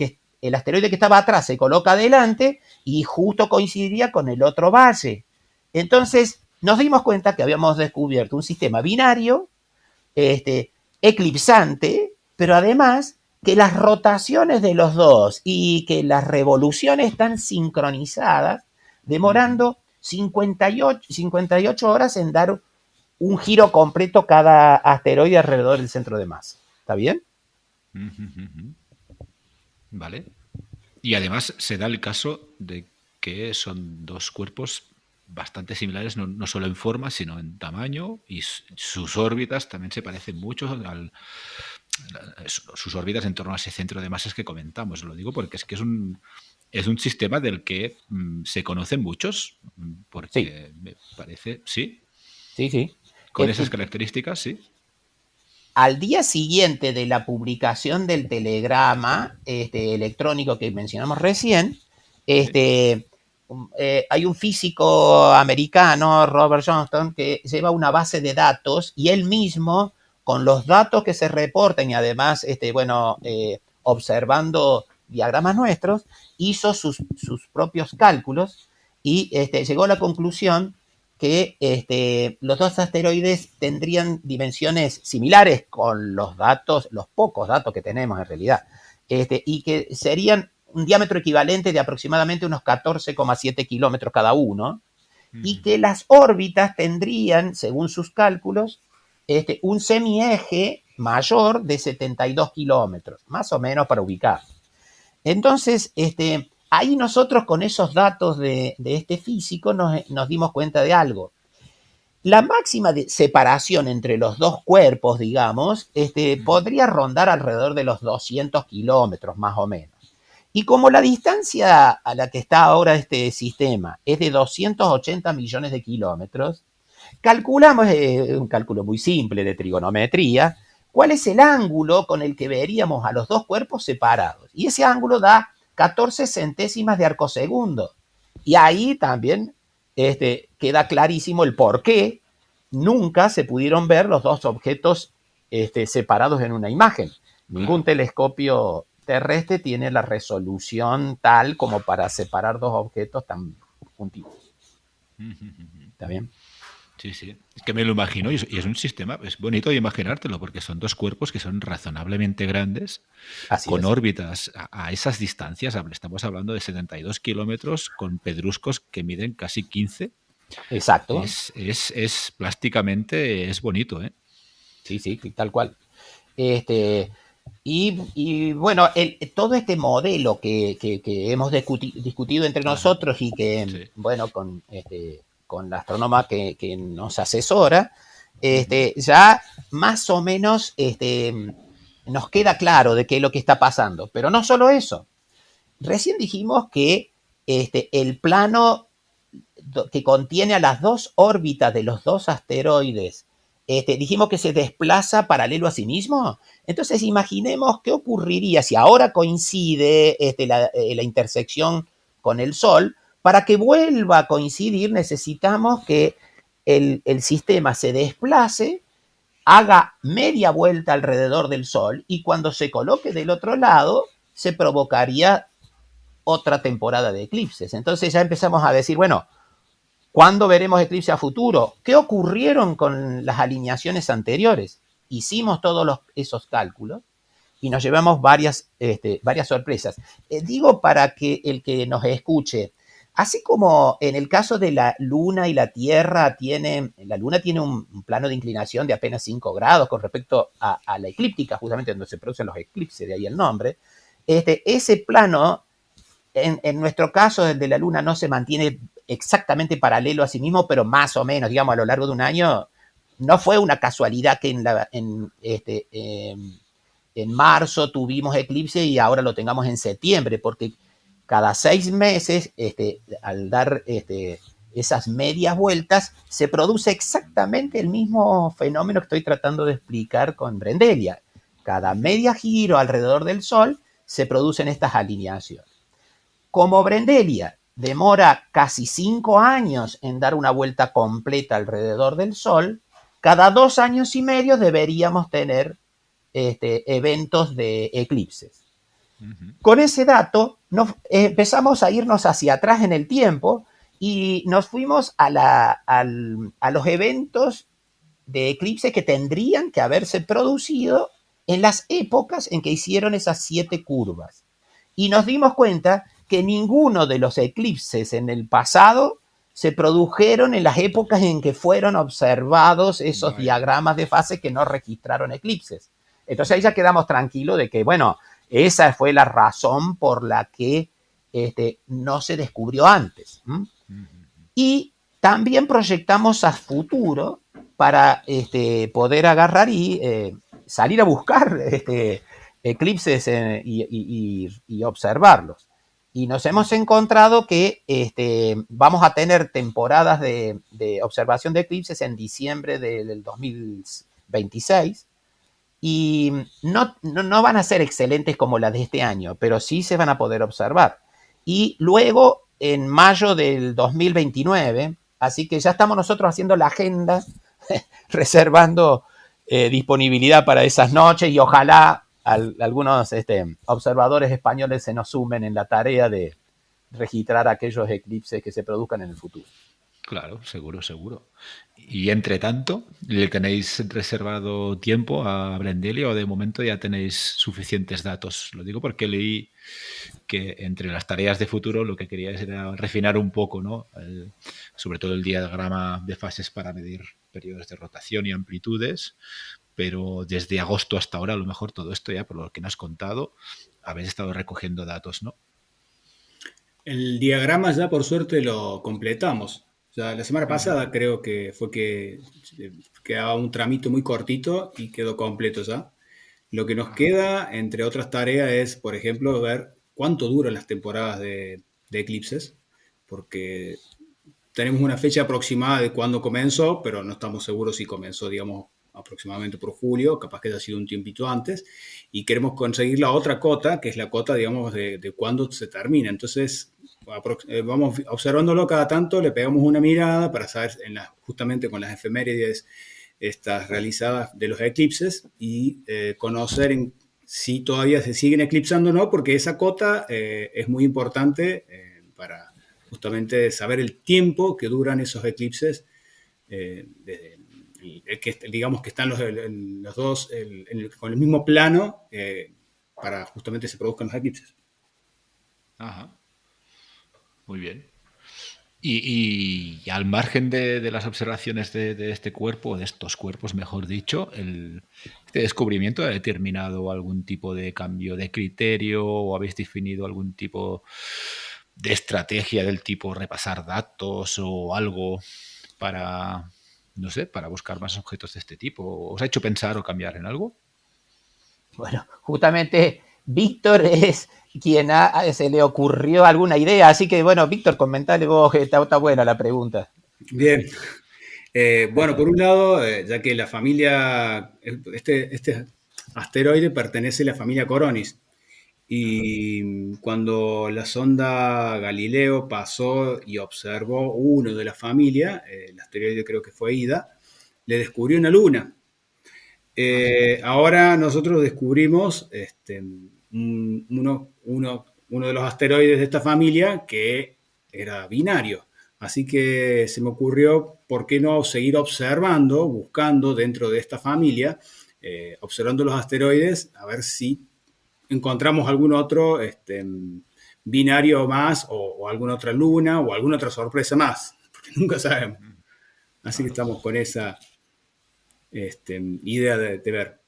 asteroide que estaba atrás se coloca adelante y justo coincidiría con el otro valle. Entonces nos dimos cuenta que habíamos descubierto un sistema binario, eclipsante, pero además que las rotaciones de los dos y que las revoluciones están sincronizadas, demorando 58 horas en dar un giro completo cada asteroide alrededor del centro de masa. ¿Está bien? Vale. Y además se da el caso de que son dos cuerpos bastante similares, no solo en forma, sino en tamaño, y sus órbitas también se parecen mucho sus órbitas en torno a ese centro de masas que comentamos. Lo digo porque es que es un sistema del que se conocen muchos, porque sí. Me parece, ¿sí? Sí. Con esas características, sí. Al día siguiente de la publicación del telegrama electrónico que mencionamos recién, hay un físico americano, Robert Johnston, que lleva una base de datos y él mismo, con los datos que se reportan y además, observando diagramas nuestros, hizo sus propios cálculos y llegó a la conclusión que los dos asteroides tendrían dimensiones similares con los pocos datos que tenemos en realidad, y que serían un diámetro equivalente de aproximadamente unos 14,7 kilómetros cada uno, y que las órbitas tendrían, según sus cálculos, un semieje mayor de 72 kilómetros, más o menos para ubicar. Entonces, ahí nosotros con esos datos de este físico nos dimos cuenta de algo. La máxima separación entre los dos cuerpos, digamos, podría rondar alrededor de los 200 kilómetros, más o menos. Y como la distancia a la que está ahora este sistema es de 280 millones de kilómetros, calculamos, un cálculo muy simple de trigonometría, cuál es el ángulo con el que veríamos a los dos cuerpos separados. Y ese ángulo da 14 centésimas de arcosegundo. Y ahí también queda clarísimo el por qué nunca se pudieron ver los dos objetos separados en una imagen. Ningún telescopio terrestre tiene la resolución tal como para separar dos objetos tan juntitos. ¿Está bien? Sí. Es que me lo imagino y es un sistema, es bonito de imaginártelo porque son dos cuerpos que son razonablemente grandes, con órbitas a esas distancias. Estamos hablando de 72 kilómetros con pedruscos que miden casi 15. Exacto. Es plásticamente es bonito, ¿eh? Sí, tal cual. Y bueno, todo este modelo que hemos discutido entre nosotros y que, bueno, con la astrónoma que nos asesora, ya más o menos nos queda claro de qué es lo que está pasando. Pero no solo eso. Recién dijimos que el plano que contiene a las dos órbitas de los dos asteroides, dijimos que se desplaza paralelo a sí mismo. Entonces imaginemos qué ocurriría si ahora coincide la intersección con el Sol. Para que vuelva a coincidir necesitamos que el sistema se desplace, haga media vuelta alrededor del Sol y cuando se coloque del otro lado se provocaría otra temporada de eclipses. Entonces ya empezamos a decir, bueno, ¿cuándo veremos eclipse a futuro? ¿Qué ocurrieron con las alineaciones anteriores? Hicimos todos esos cálculos y nos llevamos varias sorpresas. Digo para que el que nos escuche, así como en el caso de la Luna y la Tierra, la Luna tiene un plano de inclinación de apenas 5 grados con respecto a la eclíptica, justamente donde se producen los eclipses, de ahí el nombre. Ese plano, en nuestro caso, el de la Luna, no se mantiene exactamente paralelo a sí mismo, pero más o menos, digamos, a lo largo de un año. No fue una casualidad que en marzo tuvimos eclipse y ahora lo tengamos en septiembre, porque cada 6 meses, al dar esas medias vueltas, se produce exactamente el mismo fenómeno que estoy tratando de explicar con Brendelia. Cada media giro alrededor del Sol se producen estas alineaciones. Como Brendelia demora casi 5 años en dar una vuelta completa alrededor del Sol, cada 2 años y medio deberíamos tener eventos de eclipses. Con ese dato empezamos a irnos hacia atrás en el tiempo y nos fuimos a los eventos de eclipses que tendrían que haberse producido en las épocas en que hicieron esas 7 curvas. Y nos dimos cuenta que ninguno de los eclipses en el pasado se produjeron en las épocas en que fueron observados esos diagramas de fase que no registraron eclipses. Entonces ahí ya quedamos tranquilos de que, bueno, esa fue la razón por la que no se descubrió antes. Y también proyectamos a futuro para poder agarrar y salir a buscar eclipses y observarlos. Y nos hemos encontrado que vamos a tener temporadas de observación de eclipses en diciembre del 2026 y no van a ser excelentes como las de este año, pero sí se van a poder observar. Y luego en mayo del 2029, así que ya estamos nosotros haciendo la agenda, reservando disponibilidad para esas noches y ojalá algunos observadores españoles se nos sumen en la tarea de registrar aquellos eclipses que se produzcan en el futuro. Claro, seguro, seguro. Y entre tanto, ¿le tenéis reservado tiempo a Brendelia o de momento ya tenéis suficientes datos? Lo digo porque leí que entre las tareas de futuro lo que queríais era refinar un poco, ¿no? Sobre todo el diagrama de fases para medir periodos de rotación y amplitudes, pero desde agosto hasta ahora, a lo mejor todo esto ya, por lo que nos has contado, habéis estado recogiendo datos, ¿no? El diagrama ya por suerte lo completamos. Ya la semana pasada creo que fue que quedaba un tramito muy cortito y quedó completo ya. Lo que nos queda, entre otras tareas, es, por ejemplo, ver cuánto duran las temporadas de eclipses, porque tenemos una fecha aproximada de cuándo comenzó, pero no estamos seguros si comenzó, digamos, aproximadamente por julio, capaz que haya sido un tiempito antes, y queremos conseguir la otra cota, que es la cota, digamos, de cuándo se termina. Entonces, vamos observándolo cada tanto, le pegamos una mirada para saber, justamente con las efemérides estas realizadas de los eclipses, y conocer si todavía se siguen eclipsando o no, porque esa cota es muy importante para justamente saber el tiempo que duran esos eclipses, digamos que están los dos con el mismo plano para justamente se produzcan los eclipses. Ajá. Muy bien. Y al margen de las observaciones de este cuerpo, de estos cuerpos, mejor dicho, este descubrimiento ha determinado algún tipo de cambio de criterio o habéis definido algún tipo de estrategia del tipo repasar datos o algo para no sé, para buscar más objetos de este tipo? ¿Os ha hecho pensar o cambiar en algo? Bueno, justamente Víctor es quien se le ocurrió alguna idea, así que bueno, Víctor, comentale vos, está buena la pregunta. Bien. Bueno, por un lado, ya que la familia, este asteroide pertenece a la familia Coronis, y cuando la sonda Galileo pasó y observó uno de la familia, el asteroide creo que fue Ida, le descubrió una luna. Ahora nosotros descubrimos uno de los asteroides de esta familia que era binario. Así que se me ocurrió, ¿por qué no seguir observando, buscando dentro de esta familia, observando los asteroides, a ver si encontramos algún otro binario más o alguna otra luna o alguna otra sorpresa más? Porque nunca sabemos. Así que estamos con esa idea de ver.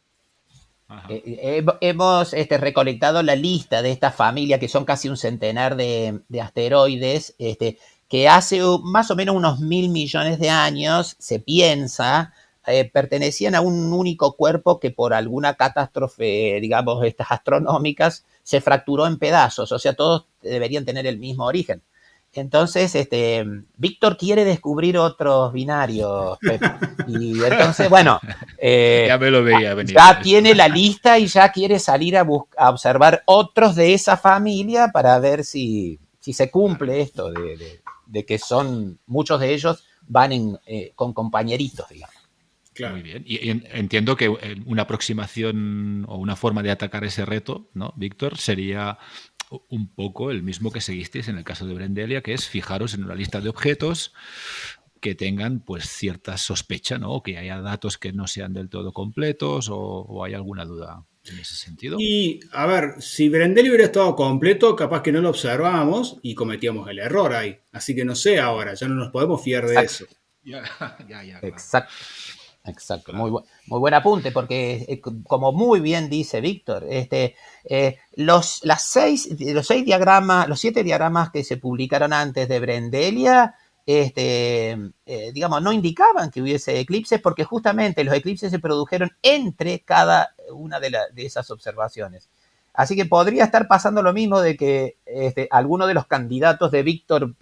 Hemos recolectado la lista de esta familia, que son casi un centenar de asteroides, que hace más o menos unos 1.000 millones de años, se piensa, pertenecían a un único cuerpo que por alguna catástrofe, digamos, estas astronómicas, se fracturó en pedazos, o sea, todos deberían tener el mismo origen. Entonces, Víctor quiere descubrir otros binarios, Pep. Y entonces, bueno, Ya me lo veía venir. ya tiene la lista y ya quiere salir a observar otros de esa familia para ver si se cumple esto de que son, muchos de ellos van con compañeritos, digamos. Claro. Muy bien. Y entiendo que una aproximación o una forma de atacar ese reto, ¿no, Víctor? Sería un poco el mismo que seguisteis en el caso de Brendelia, que es fijaros en una lista de objetos que tengan pues cierta sospecha, ¿no? O que haya datos que no sean del todo completos o hay alguna duda en ese sentido. Y, a ver, si Brendelia hubiera estado completo, capaz que no lo observábamos y cometíamos el error ahí. Así que no sé ahora, ya no nos podemos fiar de eso. Ya, claro. Exacto. Claro. Muy buen apunte, porque como muy bien dice Víctor, los 7 diagramas que se publicaron antes de Brendelia, digamos, no indicaban que hubiese eclipses, porque justamente los eclipses se produjeron entre cada una de esas observaciones. Así que podría estar pasando lo mismo de que alguno de los candidatos de Víctor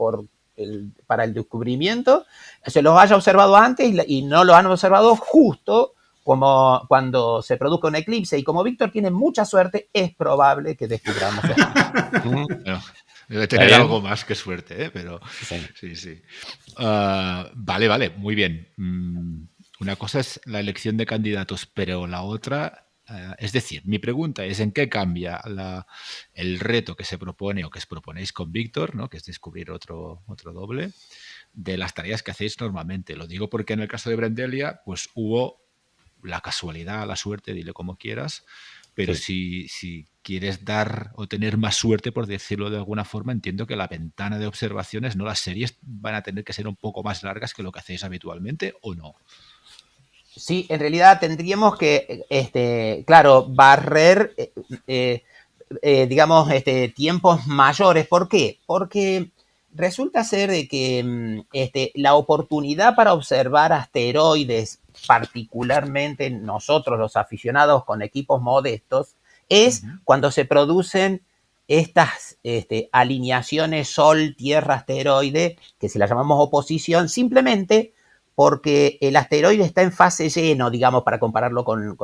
para el descubrimiento se los haya observado antes y no lo han observado justo como cuando se produzca un eclipse. Y como Víctor tiene mucha suerte, es probable que descubramos esto. No, debe tener algo más que suerte, ¿eh? Pero sí. Vale, muy bien. Una cosa es la elección de candidatos, pero la otra... es decir, mi pregunta es ¿en qué cambia el reto que se propone o que os proponéis con Víctor, ¿no? Que es descubrir otro doble, de las tareas que hacéis normalmente? Lo digo porque en el caso de Brendelia pues hubo la casualidad, la suerte, dile como quieras, pero si quieres dar o tener más suerte, por decirlo de alguna forma, entiendo que la ventana de observaciones, no las series, van a tener que ser un poco más largas que lo que hacéis habitualmente, ¿o no? Sí, en realidad tendríamos que, claro, barrer, digamos, tiempos mayores. ¿Por qué? Porque resulta ser de que la oportunidad para observar asteroides, particularmente nosotros los aficionados con equipos modestos, es cuando se producen estas alineaciones Sol-Tierra-Asteroide, que si las llamamos oposición, simplemente porque el asteroide está en fase lleno, digamos, para compararlo con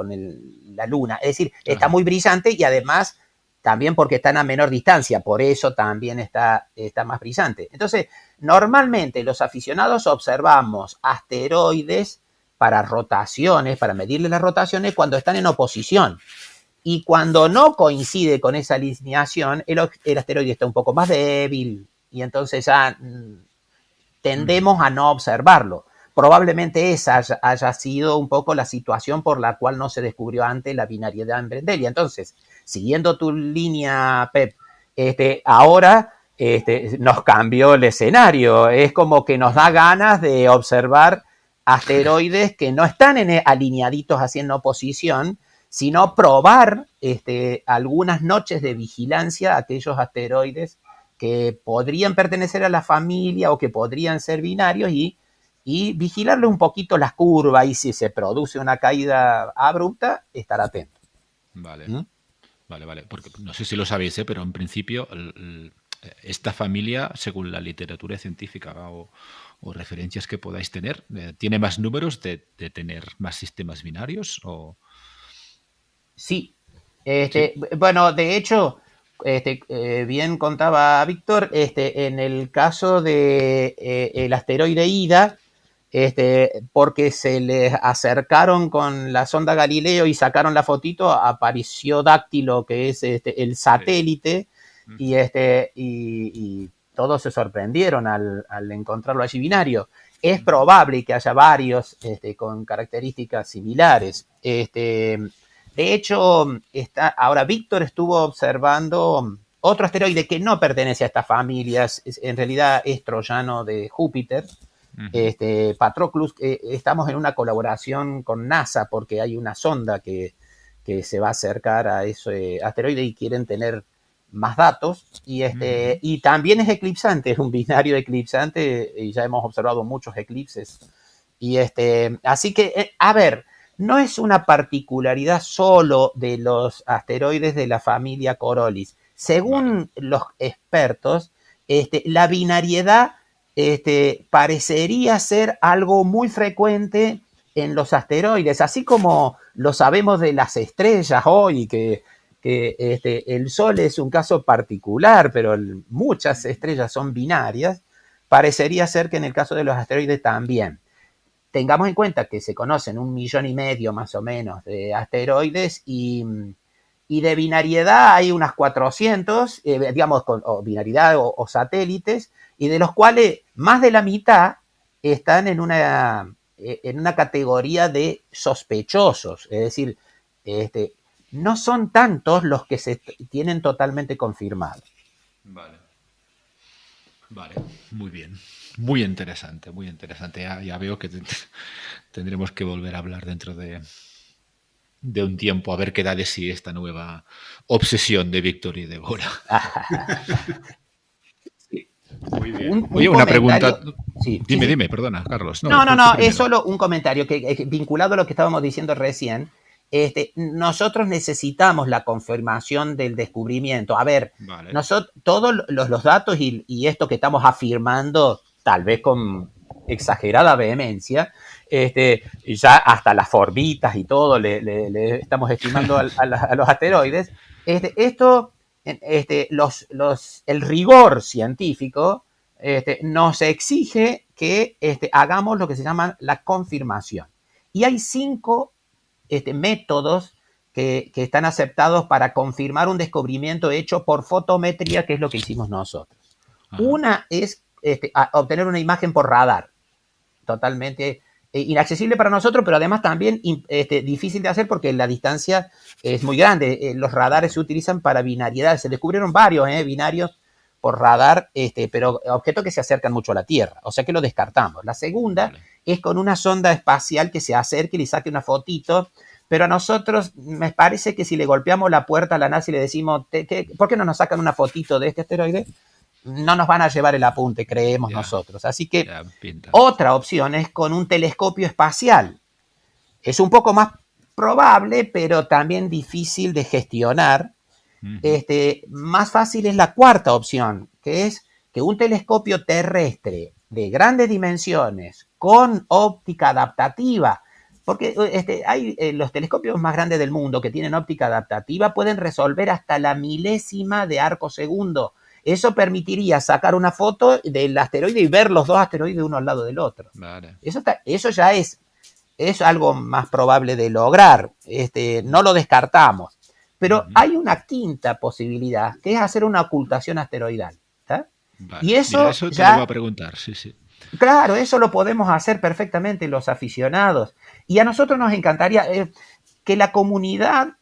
la Luna. Es decir, está muy brillante y además también porque están a menor distancia, por eso también está más brillante. Entonces, normalmente los aficionados observamos asteroides para rotaciones, para medirle las rotaciones cuando están en oposición. Y cuando no coincide con esa alineación, el asteroide está un poco más débil y entonces ya tendemos a no observarlo. Probablemente esa haya sido un poco la situación por la cual no se descubrió antes la binariedad en Brendelia. Entonces, siguiendo tu línea, Pep, ahora nos cambió el escenario. Es como que nos da ganas de observar asteroides que no están alineaditos así en oposición, sino probar algunas noches de vigilancia a aquellos asteroides que podrían pertenecer a la familia o que podrían ser binarios y y vigilarle un poquito las curvas y si se produce una caída abrupta, estar atento. Vale. ¿Mm? Vale. Porque no sé si lo sabéis, pero en principio esta familia, según la literatura científica o referencias que podáis tener, ¿tiene más números de tener más sistemas binarios? Sí. Sí. Bueno, de hecho, bien contaba Víctor, en el caso de el asteroide Ida, porque se les acercaron con la sonda Galileo y sacaron la fotito, apareció Dáctilo, que es el satélite, Sí. y todos se sorprendieron al encontrarlo allí binario. Es probable que haya varios con características similares. De hecho, ahora Víctor estuvo observando otro asteroide que no pertenece a estas familias, en realidad es troyano de Júpiter, Patroclus. Estamos en una colaboración con NASA porque hay una sonda que se va a acercar a ese asteroide y quieren tener más datos. Y también es eclipsante, es un binario eclipsante y ya hemos observado muchos eclipses. Así que, a ver, no es una particularidad solo de los asteroides de la familia Corolis. Según los expertos, la binariedad parecería ser algo muy frecuente en los asteroides, así como lo sabemos de las estrellas hoy, que el Sol es un caso particular, pero muchas estrellas son binarias. Parecería ser que en el caso de los asteroides también. Tengamos en cuenta que se conocen 1,5 millones más o menos de asteroides y de binariedad hay unas 400, digamos, o binariedad o satélites, y de los cuales más de la mitad están en una categoría de sospechosos, es decir, no son tantos los que se tienen totalmente confirmados. Vale, muy bien. Muy interesante, muy interesante. Ya veo que tendremos que volver a hablar dentro de un tiempo a ver qué da de sí esta nueva obsesión de Víctor y Débora. Muy bien. Oye, una pregunta. Sí, dime, perdona, Carlos. No, es solo un comentario que vinculado a lo que estábamos diciendo recién. Nosotros necesitamos la confirmación del descubrimiento. A ver, nosotros, todos los datos y esto que estamos afirmando, tal vez con exagerada vehemencia, ya hasta las orbitas y todo le estamos estimando a los asteroides. El rigor científico nos exige que hagamos lo que se llama la confirmación. Y hay 5 métodos que están aceptados para confirmar un descubrimiento hecho por fotometría, que es lo que hicimos nosotros. Ajá. Una es obtener una imagen por radar, totalmente inaccesible para nosotros, pero además también difícil de hacer porque la distancia es muy grande. Los radares se utilizan para binariedad. Se descubrieron varios binarios por radar, pero objetos que se acercan mucho a la Tierra, o sea que lo descartamos. La segunda es con una sonda espacial que se acerque y le saque una fotito, pero a nosotros me parece que si le golpeamos la puerta a la NASA y le decimos, ¿por qué no nos sacan una fotito de este asteroide? No nos van a llevar el apunte, creemos nosotros. Así que otra opción es con un telescopio espacial. Es un poco más probable, pero también difícil de gestionar. Más fácil es la cuarta opción, que es que un telescopio terrestre de grandes dimensiones con óptica adaptativa, porque hay los telescopios más grandes del mundo que tienen óptica adaptativa pueden resolver hasta la milésima de arco segundo. Eso permitiría sacar una foto del asteroide y ver los 2 asteroides uno al lado del otro. Vale. Eso ya es algo más probable de lograr. No lo descartamos. Pero hay una quinta posibilidad, que es hacer una ocultación asteroidal. Vale. Y eso te lo voy a preguntar, sí. Claro, eso lo podemos hacer perfectamente los aficionados. Y a nosotros nos encantaría que la comunidad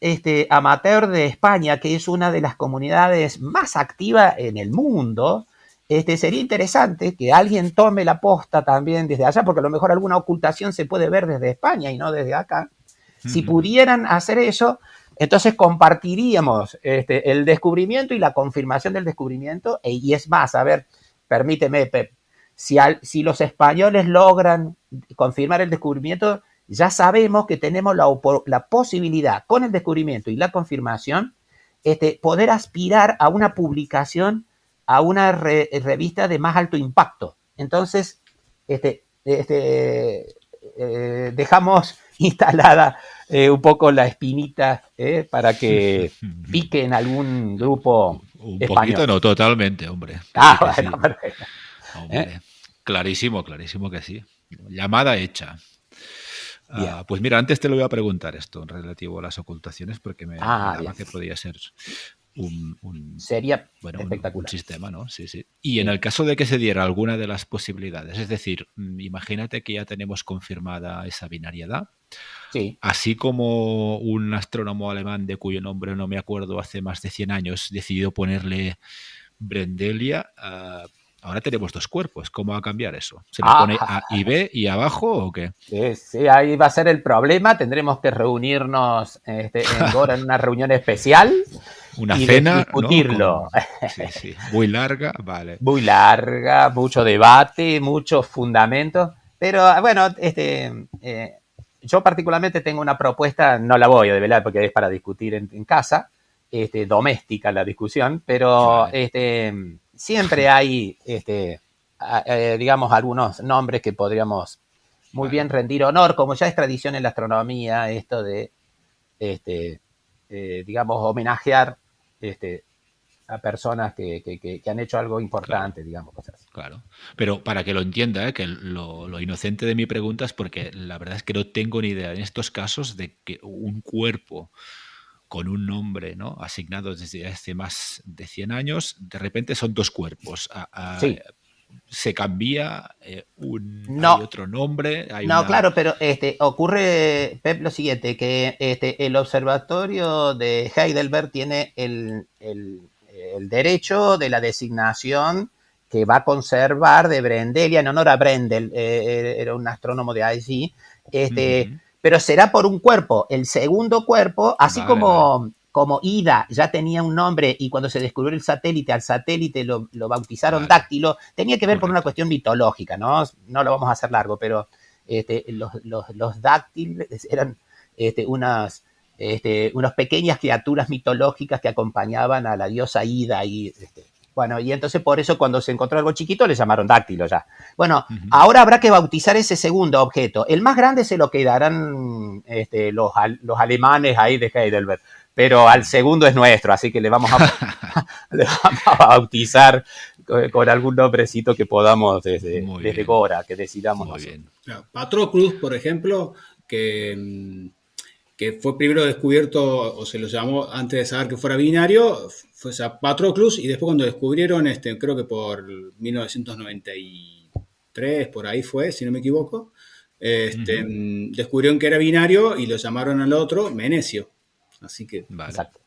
amateur de España, que es una de las comunidades más activas en el mundo, sería interesante que alguien tome la posta también desde allá, porque a lo mejor alguna ocultación se puede ver desde España y no desde acá. Si pudieran hacer eso, entonces compartiríamos el descubrimiento y la confirmación del descubrimiento. Y es más, a ver, permíteme, Pep, si los españoles logran confirmar el descubrimiento, ya sabemos que tenemos la posibilidad, con el descubrimiento y la confirmación, poder aspirar a una publicación, a una revista de más alto impacto. Entonces, dejamos instalada un poco la espinita para que pique en algún grupo Un español. poquito, no, totalmente, hombre. Bueno, Sí. perfecto. Hombre, clarísimo que sí. Llamada hecha. Pues mira, antes te lo voy a preguntar esto en relativo a las ocultaciones, porque me daba que podía ser sería un espectacular. sistema, ¿no? Sí, sí. Y en el caso de que se diera alguna de las posibilidades, es decir, imagínate que ya tenemos confirmada esa binariedad, sí. Así como un astrónomo alemán de cuyo nombre no me acuerdo hace más de 100 años decidió ponerle Brendelia, ahora tenemos dos cuerpos. ¿Cómo va a cambiar eso? ¿Se le pone A y B y abajo o qué? Sí, ahí va a ser el problema. Tendremos que reunirnos en Gora en una reunión especial. Una cena, discutirlo. ¿no? Sí. Muy larga, vale. Muy larga, mucho debate, muchos fundamentos. Pero bueno, yo particularmente tengo una propuesta, no la voy a develar porque es para discutir en casa, doméstica la discusión, pero vale. Siempre hay, digamos, algunos nombres que podríamos muy bien rendir honor, como ya es tradición en la astronomía, esto de, digamos, homenajear a personas que han hecho algo importante, claro. Digamos, cosas así. Claro, pero para que lo entienda, que lo inocente de mi pregunta es porque la verdad es que no tengo ni idea en estos casos de que un cuerpo con un nombre, ¿no?, asignado desde hace más de 100 años, de repente son dos cuerpos. Sí. Se cambia hay otro nombre. Claro, pero ocurre, Pep, lo siguiente, que el observatorio de Heidelberg tiene el derecho de la designación que va a conservar de Brendelia en honor a Brendel, era un astrónomo de allí, pero será por un cuerpo. El segundo cuerpo, así como Ida ya tenía un nombre y cuando se descubrió el satélite, al satélite lo bautizaron Dáctilo, tenía que ver por una cuestión mitológica, ¿no? No lo vamos a hacer largo, pero los dáctiles eran unas pequeñas criaturas mitológicas que acompañaban a la diosa Ida y bueno, y entonces por eso cuando se encontró algo chiquito le llamaron dáctilo ya. Bueno, ahora habrá que bautizar ese segundo objeto. El más grande se lo quedarán los alemanes ahí de Heidelberg, pero al segundo es nuestro, así que le vamos a bautizar con algún nombrecito que podamos desde Gora, que decidamos nosotros. Bien. Patroclus, por ejemplo, que fue primero descubierto, o se lo llamó antes de saber que fuera binario, fue Patroclus, y después cuando descubrieron, creo que por 1993, por ahí fue, si no me equivoco, descubrieron que era binario y lo llamaron al otro Menecio. Así que... Vale. Exacto.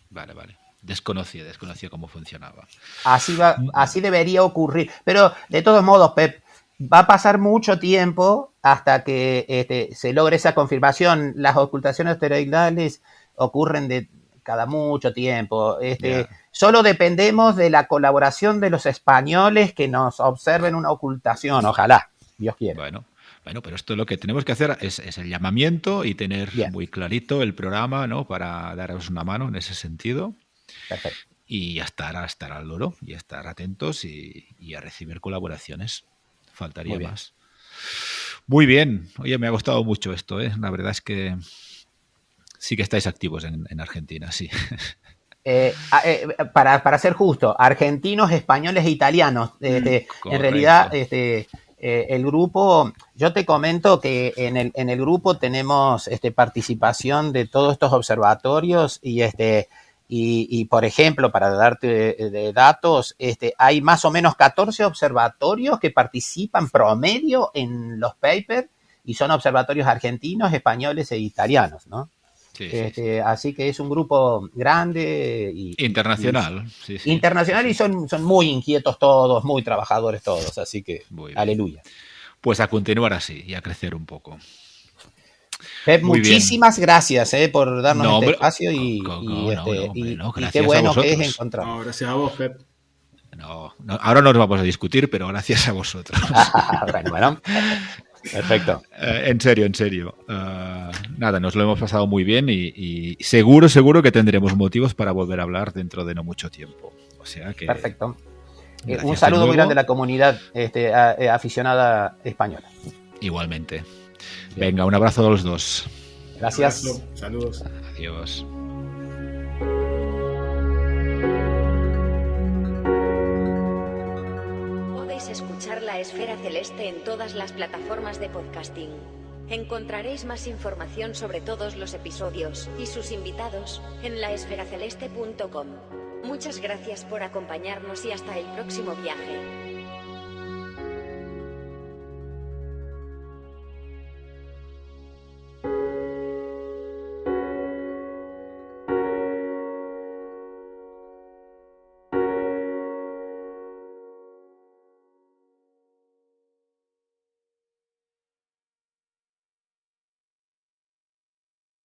Vale. Desconocía cómo funcionaba. Así debería ocurrir. Pero, de todos modos, Pep, va a pasar mucho tiempo hasta que se logre esa confirmación. Las ocultaciones asteroidales ocurren de cada mucho tiempo. Solo dependemos de la colaboración de los españoles que nos observen una ocultación. Ojalá, Dios quiera. Bueno, pero esto lo que tenemos que hacer es el llamamiento y tener muy clarito el programa, ¿no?, para daros una mano en ese sentido. Perfecto. Y estar al loro y estar atentos y a recibir colaboraciones. Faltaría más. Muy bien. Oye, me ha gustado mucho esto, ¿eh? La verdad es que sí que estáis activos en Argentina, sí. Para ser justo, argentinos, españoles e italianos. En realidad, el grupo, yo te comento que en el grupo tenemos participación de todos estos observatorios y por ejemplo, para darte de datos, hay más o menos 14 observatorios que participan promedio en los papers y son observatorios argentinos, españoles e italianos, ¿no? Sí. Así que es un grupo grande y internacional. Internacional. Y son muy inquietos todos, muy trabajadores todos, así que aleluya. Pues a continuar así y a crecer un poco. Pep, muchísimas gracias por darnos este espacio y qué bueno que es encontrar. Gracias a vos, Pep. No, ahora no nos vamos a discutir, pero gracias a vosotros. Bueno, perfecto. En serio. Nada, nos lo hemos pasado muy bien y seguro que tendremos motivos para volver a hablar dentro de no mucho tiempo. O sea que... Perfecto. Un saludo muy grande a la comunidad aficionada española. Igualmente. Bien. Venga, un abrazo a los dos. Gracias. Un abrazo. Saludos. Adiós. Podéis escuchar La Esfera Celeste en todas las plataformas de podcasting. Encontraréis más información sobre todos los episodios y sus invitados en laesferaceleste.com. Muchas gracias por acompañarnos y hasta el próximo viaje.